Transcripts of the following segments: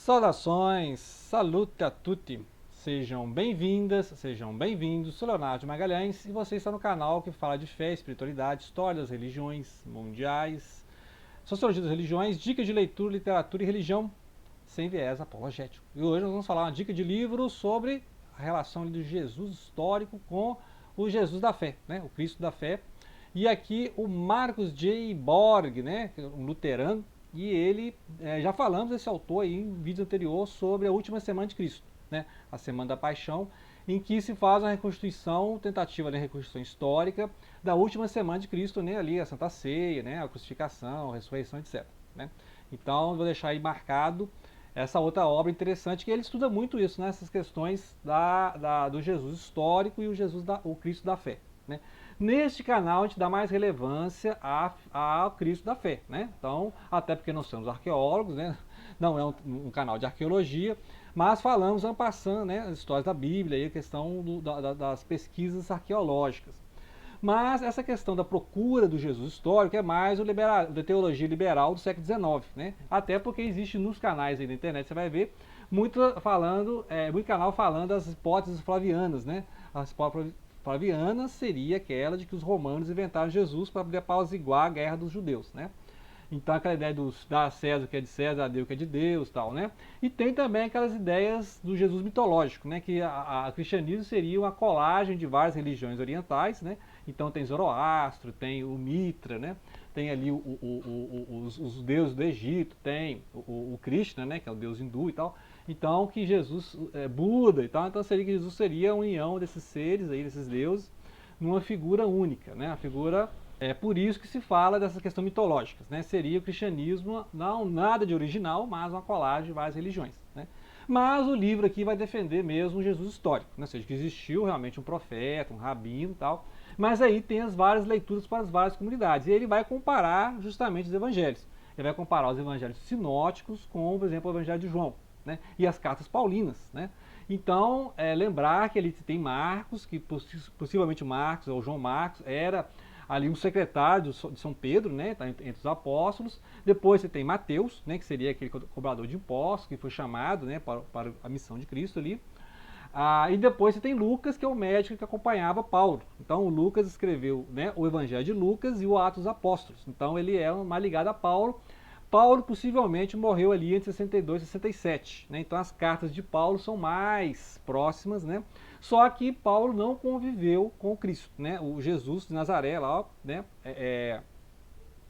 Saudações, salute a tutti, sejam bem-vindas, sejam bem-vindos, sou Leonardo Magalhães e você está no canal que fala de fé, espiritualidade, história das religiões mundiais, sociologia das religiões, dicas de leitura, literatura e religião sem viés apologético. E hoje nós vamos falar uma dica de livro sobre a relação do Jesus histórico com o Jesus da fé, né? O Cristo da fé. E aqui o Marcus J. Borg, né? Um luterano. E ele, já falamos desse autor aí em vídeo anterior sobre a última semana de Cristo, né? A Semana da Paixão, em que se faz uma reconstituição, tentativa de reconstrução histórica da última semana de Cristo, né? Ali a Santa Ceia, né? A crucificação, a ressurreição, etc. Né? Então, vou deixar aí marcado essa outra obra interessante, que ele estuda muito isso, né? Essas questões do Jesus histórico e o Cristo da fé. Né? Neste canal a gente dá mais relevância ao Cristo da fé, né? Então, até porque nós somos arqueólogos, né? Não é um canal de arqueologia, mas falamos en passant, né, as histórias da Bíblia e a questão das pesquisas arqueológicas. Mas essa questão da procura do Jesus histórico é mais da teologia liberal do século XIX, né? Até porque existe nos canais aí da internet, você vai ver, muito canal falando das hipóteses flavianas, né? As hipóteses flavianas seria aquela de que os romanos inventaram Jesus para poder apaziguar a guerra dos judeus, né? Então aquela ideia do dar a César o que é de César, a Deus o que é de Deus, tal, né? E tem também aquelas ideias do Jesus mitológico, né? Que o cristianismo seria uma colagem de várias religiões orientais, né? Então tem Zoroastro, tem o Mitra, né? Tem ali os deuses do Egito, tem o Krishna, né? Que é o deus hindu e tal. Então que Jesus é Buda e tal, então seria que Jesus seria a união desses seres aí, desses deuses, numa figura única, né? A figura por isso que se fala dessa questão mitológica, né? Seria o cristianismo não nada de original, mas uma colagem de várias religiões, né? Mas o livro aqui vai defender mesmo o Jesus histórico, né? Ou seja, que existiu realmente um profeta, um rabino e tal, mas aí tem as várias leituras para as várias comunidades, e ele vai comparar justamente os evangelhos. Ele vai comparar os evangelhos sinóticos com, por exemplo, o evangelho de João, né? E as cartas paulinas, né? Então, lembrar que ele tem Marcos, que possivelmente Marcos, ou João Marcos, era ali um secretário de São Pedro, né, tá entre os apóstolos. Depois você tem Mateus, né, que seria aquele cobrador de impostos, que foi chamado, né, para a missão de Cristo ali. E depois você tem Lucas, que é o médico que acompanhava Paulo. Então o Lucas escreveu, né, o Evangelho de Lucas e o Atos dos Apóstolos. Então ele é mais ligado a Paulo. Paulo possivelmente morreu ali entre 62 e 67, né? Então as cartas de Paulo são mais próximas, né? Só que Paulo não conviveu com Cristo, né? O Jesus de Nazaré lá, né?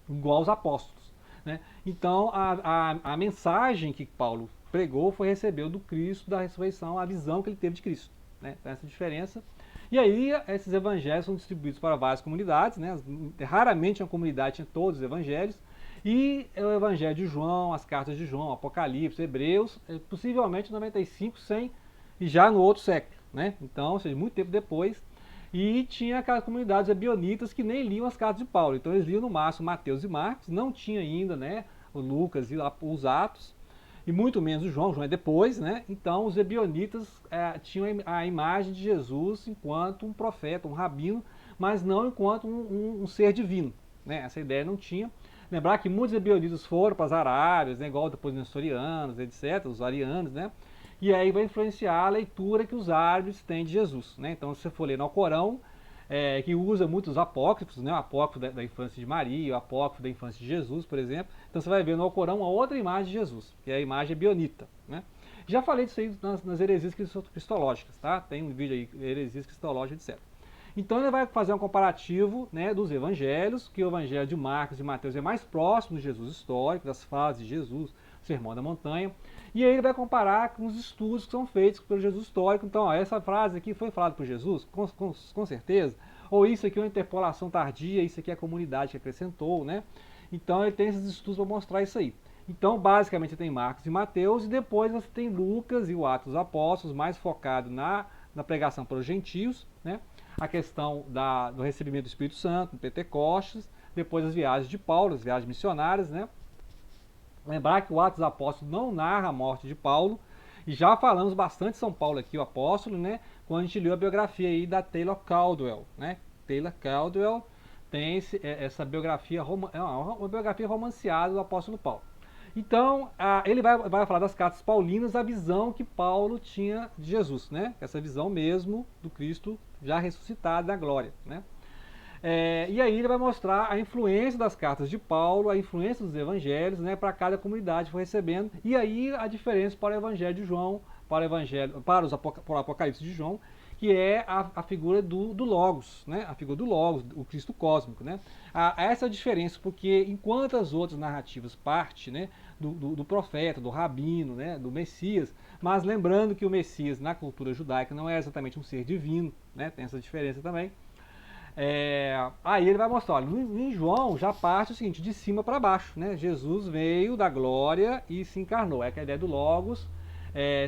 Igual aos apóstolos, né? Então a mensagem que Paulo pregou foi receber do Cristo, da ressurreição, a visão que ele teve de Cristo, né? Então essa diferença. E aí esses evangelhos são distribuídos para várias comunidades, né? Raramente uma comunidade tinha todos os evangelhos. E o Evangelho de João, as cartas de João, Apocalipse, Hebreus, possivelmente 95, 100, e já no outro século, né? Então, ou seja, muito tempo depois. E tinha aquelas comunidades ebionitas que nem liam as cartas de Paulo. Então eles liam no máximo Mateus e Marcos, não tinha ainda, né, o Lucas e os Atos, e muito menos o João é depois, né? Então os ebionitas tinham a imagem de Jesus enquanto um profeta, um rabino, mas não enquanto um ser divino, né? Essa ideia não tinha. Lembrar que muitos ebionitas foram para as Arábias, né, igual depois os nestorianos, etc., os arianos, né? E aí vai influenciar a leitura que os árabes têm de Jesus, né? Então, se você for ler no Alcorão, que usa muitos apócrifos, né? O apócrifo da infância de Maria, o apócrifo da infância de Jesus, por exemplo. Então você vai ver no Alcorão uma outra imagem de Jesus, que é a imagem ebionita, né? Já falei disso aí nas heresias cristológicas, tá? Tem um vídeo aí, heresias cristológicas, etc. Então ele vai fazer um comparativo, né, dos evangelhos, que o evangelho de Marcos e Mateus é mais próximo de Jesus histórico, das fases de Jesus, Sermão da Montanha, e aí ele vai comparar com os estudos que são feitos pelo Jesus histórico. Então, ó, essa frase aqui foi falada por Jesus, com certeza, ou isso aqui é uma interpolação tardia, isso aqui é a comunidade que acrescentou, né? Então ele tem esses estudos para mostrar isso aí. Então, basicamente, você tem Marcos e Mateus, e depois você tem Lucas e o Atos dos Apóstolos, mais focado na pregação para os gentios, né? A questão do recebimento do Espírito Santo, no Pentecostes, depois as viagens de Paulo, as viagens missionárias, né? Lembrar que o Atos dos Apóstolos não narra a morte de Paulo, e já falamos bastante de São Paulo aqui, o apóstolo, né? Quando a gente leu a biografia aí da Taylor Caldwell, né? Taylor Caldwell tem essa biografia, uma biografia romanceada do apóstolo Paulo. Então, ele vai falar das cartas paulinas, a visão que Paulo tinha de Jesus, né? Essa visão mesmo do Cristo já ressuscitado na glória, né? E aí ele vai mostrar a influência das cartas de Paulo, a influência dos evangelhos, né, para cada comunidade que foi recebendo, e aí a diferença para o evangelho de João, para o Apocalipse de João, que é a figura do Logos, né, a figura do Logos, o Cristo cósmico, né. Essa é a diferença, porque enquanto as outras narrativas partem, né, do profeta, do rabino, né, do Messias, mas lembrando que o Messias na cultura judaica não é exatamente um ser divino, né, tem essa diferença também. Aí ele vai mostrar, olha, em João já parte o seguinte, de cima para baixo, né? Jesus veio da glória e se encarnou. É que a ideia do Logos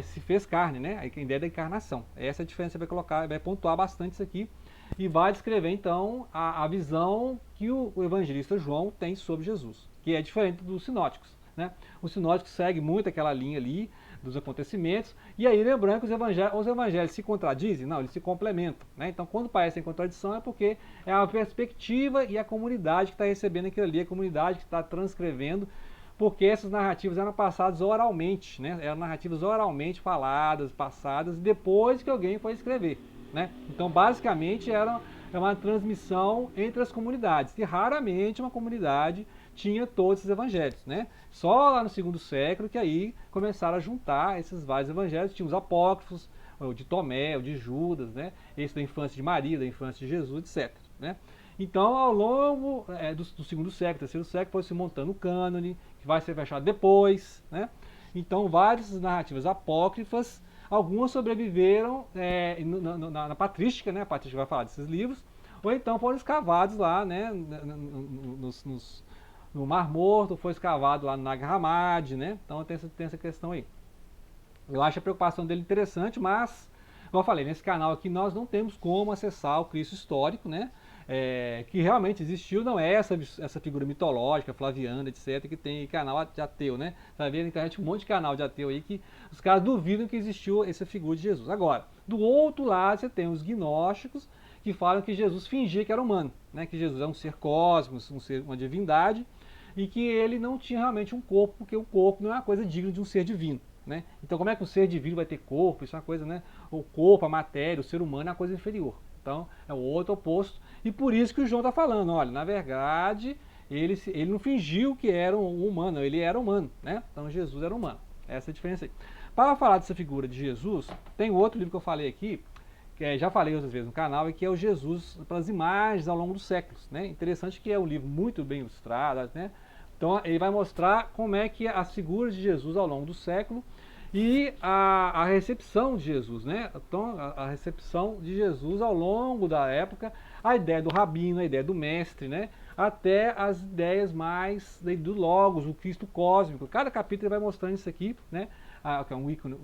se fez carne, né? A ideia da encarnação. Essa é a diferença, você vai colocar, vai pontuar bastante isso aqui e vai descrever então a visão que o evangelista João tem sobre Jesus, que é diferente dos sinóticos, né? Os sinóticos seguem muito aquela linha ali dos acontecimentos, e aí lembrando que os evangelhos se contradizem? Não, eles se complementam, né? Então quando parecem contradição é porque é a perspectiva e a comunidade que está recebendo aquilo ali, a comunidade que está transcrevendo, porque essas narrativas eram passadas oralmente, né? Eram narrativas oralmente faladas, passadas, depois que alguém foi escrever, né? Então basicamente era uma transmissão entre as comunidades, e raramente uma comunidade tinha todos esses evangelhos, né? Só lá no segundo século que aí começaram a juntar esses vários evangelhos, tinha os apócrifos, o de Tomé, o de Judas, né? Esse da infância de Maria, da infância de Jesus, etc, né? Então, ao longo do segundo século, terceiro século, foi se montando o cânone, que vai ser fechado depois, né? Então, várias narrativas apócrifas, algumas sobreviveram na patrística, né? A patrística vai falar desses livros, ou então foram escavados lá, né? No Mar Morto, foi escavado lá no Nag Hammadi, né? Então tem essa questão aí. Eu acho a preocupação dele interessante, mas, como eu falei, nesse canal aqui nós não temos como acessar o Cristo histórico, né? Que realmente existiu, não é essa figura mitológica, flaviana, etc., que tem canal de ateu, né? Tá vendo na internet um monte de canal de ateu aí que os caras duvidam que existiu essa figura de Jesus. Agora, do outro lado você tem os gnósticos, que falam que Jesus fingia que era humano, né? Que Jesus é um ser cósmico, uma divindade, e que ele não tinha realmente um corpo, porque o corpo não é uma coisa digna de um ser divino, né? Então como é que um ser divino vai ter corpo? Isso é uma coisa, né? O corpo, a matéria, o ser humano é uma coisa inferior. Então é o outro oposto, e por isso que o João está falando, olha, na verdade ele não fingiu que era um humano, ele era humano, né? Então Jesus era humano, essa é a diferença aí. Para falar dessa figura de Jesus, tem outro livro que eu falei aqui, que já falei outras vezes no canal, e que é o Jesus pelas imagens ao longo dos séculos, né? Interessante que é um livro muito bem ilustrado, né? Então ele vai mostrar como é que as figuras de Jesus ao longo do século e a recepção de Jesus, né? Então a recepção de Jesus ao longo da época, a ideia do rabino, a ideia do mestre, né? Até as ideias mais do Logos, o Cristo cósmico. Cada capítulo ele vai mostrando isso aqui, né? Que é um ícone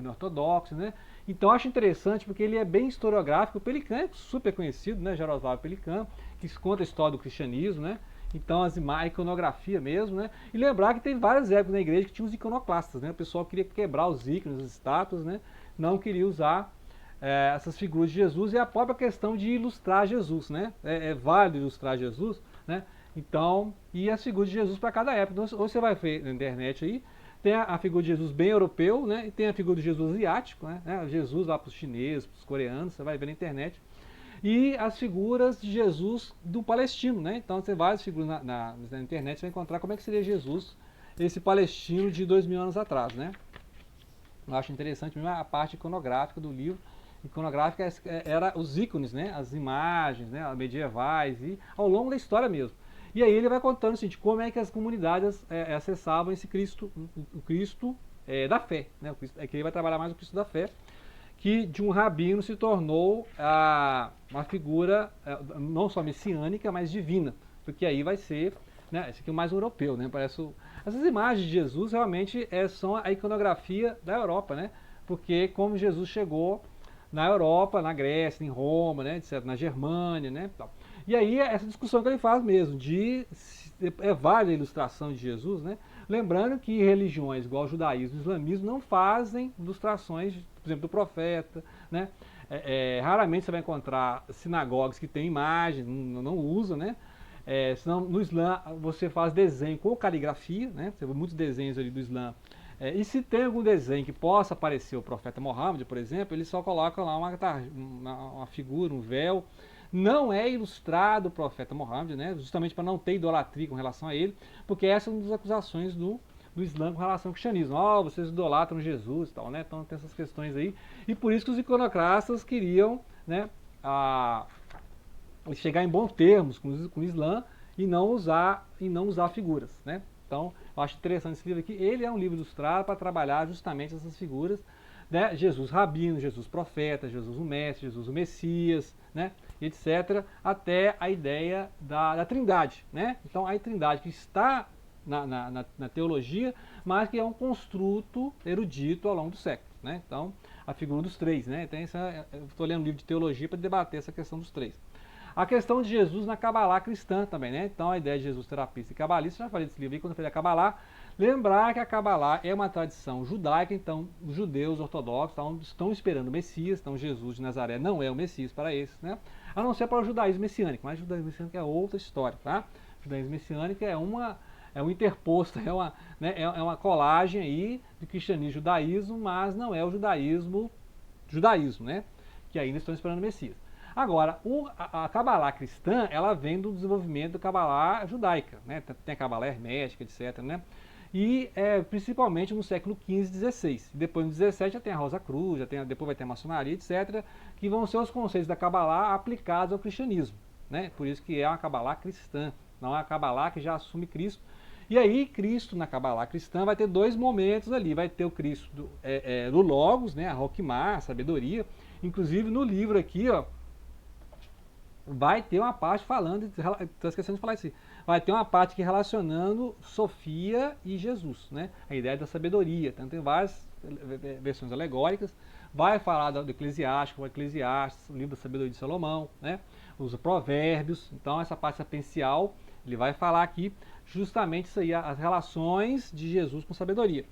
ortodoxo, né? Então acho interessante porque ele é bem historiográfico. O Pelikan é super conhecido, né? Jaroslav Pelikan, que conta a história do cristianismo, né? Então a iconografia mesmo, né? E lembrar que tem várias épocas na igreja que tinha os iconoclastas, né? O pessoal queria quebrar os ícones, as estátuas, né? Não queria usar essas figuras de Jesus, e a própria questão de ilustrar Jesus, né? É válido ilustrar Jesus, né? Então, e as figuras de Jesus para cada época. Então, ou você vai ver na internet aí, tem a figura de Jesus bem europeu, né? E tem a figura de Jesus asiático, né? Jesus lá para os chineses, para os coreanos, você vai ver na internet. E as figuras de Jesus do palestino, né? Então você vai várias figuras na internet, você vai encontrar como é que seria Jesus, esse palestino de 2000 anos atrás, né? Eu acho interessante mesmo a parte iconográfica do livro. Iconográfica era os ícones, né? As imagens, né? Medievais e ao longo da história mesmo. E aí ele vai contando o seguinte, como é que as comunidades acessavam esse Cristo, o Cristo da fé, né? O Cristo, que ele vai trabalhar mais o Cristo da fé, que de um rabino se tornou uma figura não só messiânica, mas divina, porque aí vai ser, né, esse aqui é o mais europeu, né, essas imagens de Jesus realmente são a iconografia da Europa, né, porque como Jesus chegou na Europa, na Grécia, em Roma, né, etc., na Germânia, né, tal. E aí essa discussão que ele faz mesmo, válida a ilustração de Jesus, né, lembrando que religiões igual o judaísmo e o islamismo não fazem ilustrações, por exemplo, do profeta, né? Raramente você vai encontrar sinagogas que têm imagens, não usa, né? Senão, no Islã, você faz desenho com caligrafia, né? Você vê muitos desenhos ali do Islã. E se tem algum desenho que possa aparecer o profeta Mohammed, por exemplo, eles só colocam lá uma figura, um véu. Não é ilustrado o profeta Mohammed, né? Justamente para não ter idolatria com relação a ele, porque essa é uma das acusações do Islã com relação ao cristianismo. Vocês idolatram Jesus e tal, né? Então tem essas questões aí. E por isso que os iconoclastas queriam, né, chegar em bons termos com o Islã e não usar figuras, né? Então, eu acho interessante esse livro aqui. Ele é um livro ilustrado para trabalhar justamente essas figuras, né? Jesus rabino, Jesus profeta, Jesus o mestre, Jesus o Messias, né? Etc. Até a ideia da trindade, né? Então, a trindade que está na teologia, mas que é um construto erudito ao longo dos séculos, né? Então, a figura dos três, né? Então, eu estou lendo um livro de teologia para debater essa questão dos três. A questão de Jesus na Cabalá cristã também, né? Então a ideia de Jesus terapista e cabalista, já falei desse livro aí quando eu falei da Cabalá. Lembrar que a Cabalá é uma tradição judaica, então os judeus ortodoxos estão esperando o Messias, então Jesus de Nazaré não é o Messias para esses, né? A não ser para o judaísmo messiânico, mas o judaísmo messiânico é outra história, tá? O judaísmo messiânico é um interposto, é uma colagem aí de cristianismo e judaísmo, mas não é o judaísmo, né? Que ainda estão esperando o Messias. Agora, a Cabalá cristã, ela vem do desenvolvimento da Cabalá judaica, né? Tem a Cabalá hermética, etc, né? E principalmente no século XV e XVI. Depois no XVII já tem a Rosa Cruz, depois vai ter a maçonaria, etc., que vão ser os conceitos da Cabalá aplicados ao cristianismo, né? Por isso que é uma Cabalá cristã, não é uma Cabalá que já assume Cristo. E aí, Cristo na Cabalá cristã vai ter dois momentos ali. Vai ter o Cristo do Logos, né? A Roquimá, a sabedoria. Inclusive no livro aqui, ó, vai ter uma parte falando, estou esquecendo de falar isso, vai ter uma parte aqui relacionando Sofia e Jesus, né? A ideia da sabedoria. Então tem várias versões alegóricas. Vai falar do Eclesiástico, o Eclesiastes, o livro da sabedoria de Salomão, né? Os provérbios. Então essa parte sapencial, ele vai falar aqui justamente isso aí, as relações de Jesus com sabedoria.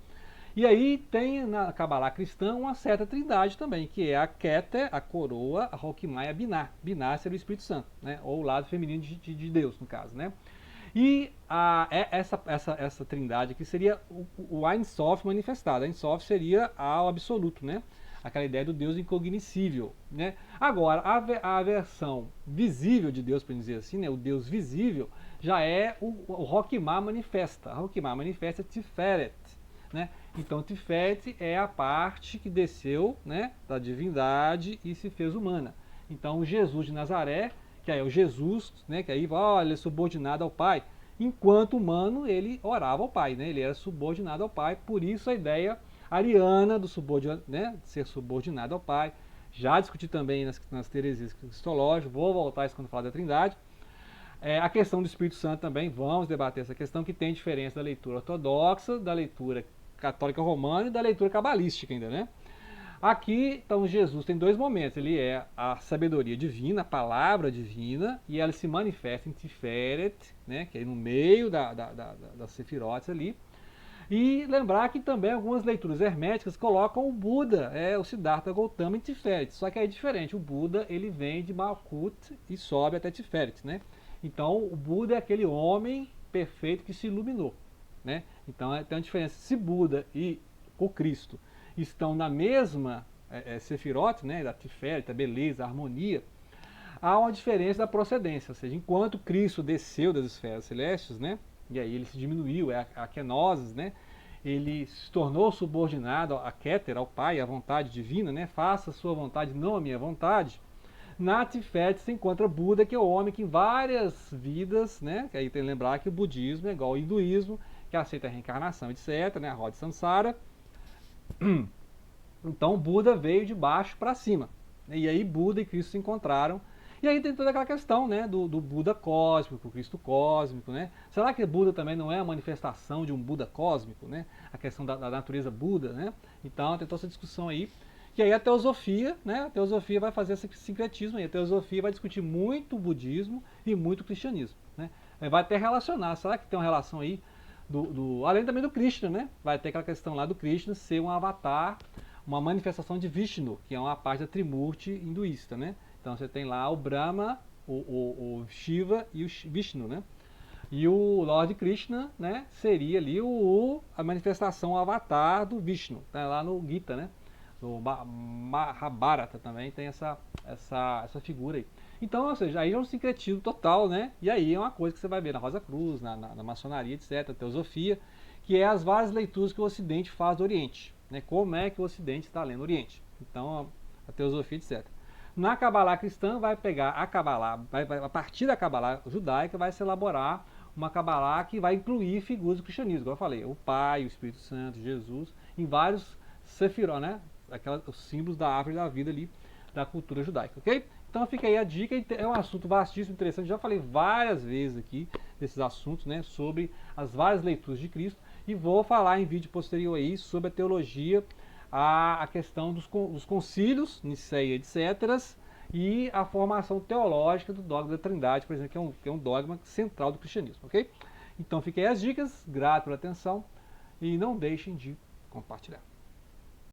E aí tem na Cabalá cristã uma certa trindade também, que é a Keter, a coroa, a Roquimá e a Biná. Biná seria o Espírito Santo, né? Ou o lado feminino de Deus, no caso, né? E essa trindade aqui seria o Ein Sof manifestado. Ein Sof seria o absoluto, né? Aquela ideia do Deus incognoscível, né? Agora, a versão visível de Deus, para dizer assim, né? O Deus visível, já é o Roquimá manifesta. A Roquimá manifesta é Tiferet, né? Então Tiferet é a parte que desceu, né, da divindade e se fez humana. Então o Jesus de Nazaré, que é o Jesus, né, que aí ele é subordinado ao Pai. Enquanto humano, ele orava ao Pai, né? Ele era subordinado ao Pai, por isso a ideia ariana do né, de ser subordinado ao Pai. Já discuti também nas teresias cristológicas, vou voltar a isso quando falar da Trindade. A questão do Espírito Santo também, vamos debater essa questão, que tem diferença da leitura ortodoxa, da leitura católica romana e da leitura cabalística ainda, né? Aqui, então, Jesus tem dois momentos. Ele é a sabedoria divina, a palavra divina, e ela se manifesta em Tiferet, né? Que é no meio das sefirotes ali. E lembrar que também algumas leituras herméticas colocam o Buda, o Siddhartha Gautama, em Tiferet. Só que é diferente. O Buda, ele vem de Malkut e sobe até Tiferet, né? Então, o Buda é aquele homem perfeito que se iluminou, né? Então, tem uma diferença. Se Buda e o Cristo estão na mesma Sefirot, né? Da Tiferet, a beleza, a harmonia, há uma diferença da procedência. Ou seja, enquanto Cristo desceu das esferas celestes, né? E aí ele se diminuiu, a kenosis, né? Ele se tornou subordinado a Keter, ao Pai, à vontade divina, né? Faça a sua vontade, não a minha vontade. Na Tiferet se encontra Buda, que é o homem que em várias vidas, né? Que aí tem que lembrar que o budismo é igual ao hinduísmo, que aceita a reencarnação, etc., né? A roda de Sansara. Então Buda veio de baixo para cima. E aí Buda e Cristo se encontraram. E aí tem toda aquela questão, né, do Buda cósmico, Cristo cósmico, né? Será que Buda também não é a manifestação de um Buda cósmico, né? A questão da natureza Buda, né? Então tem toda essa discussão aí. E aí a teosofia, né? A teosofia vai fazer esse sincretismo aí. A teosofia vai discutir muito o budismo e muito o cristianismo, né? Vai até relacionar. Será que tem uma relação aí além também do Krishna, né? Vai ter aquela questão lá do Krishna ser um avatar, uma manifestação de Vishnu, que é uma parte da Trimurti hinduísta, né? Então você tem lá o Brahma, o Shiva e o Vishnu, né? E o Lord Krishna, né, seria ali a manifestação, o avatar do Vishnu, tá lá no Gita, né? No Mahabharata também tem essa figura aí. Então, ou seja, aí é um sincretismo total, né? E aí é uma coisa que você vai ver na Rosa Cruz, na maçonaria, etc., a teosofia, que é as várias leituras que o Ocidente faz do Oriente, né? Como é que o Ocidente está lendo o Oriente. Então, a teosofia, etc. Na Kabbalah cristã, vai pegar a Kabbalah, a partir da Kabbalah judaica, vai se elaborar uma Kabbalah que vai incluir figuras do cristianismo, como eu falei, o Pai, o Espírito Santo, Jesus, em vários sefiró, né? Os símbolos da árvore da vida ali, da cultura judaica, ok? Então fica aí a dica, é um assunto vastíssimo, interessante, já falei várias vezes aqui desses assuntos, né, sobre as várias leituras de Cristo, e vou falar em vídeo posterior aí sobre a teologia, a questão dos concílios, Nicéia, etc., e a formação teológica do dogma da Trindade, por exemplo, que é um dogma central do cristianismo, ok? Então fiquem aí as dicas, grato pela atenção, e não deixem de compartilhar.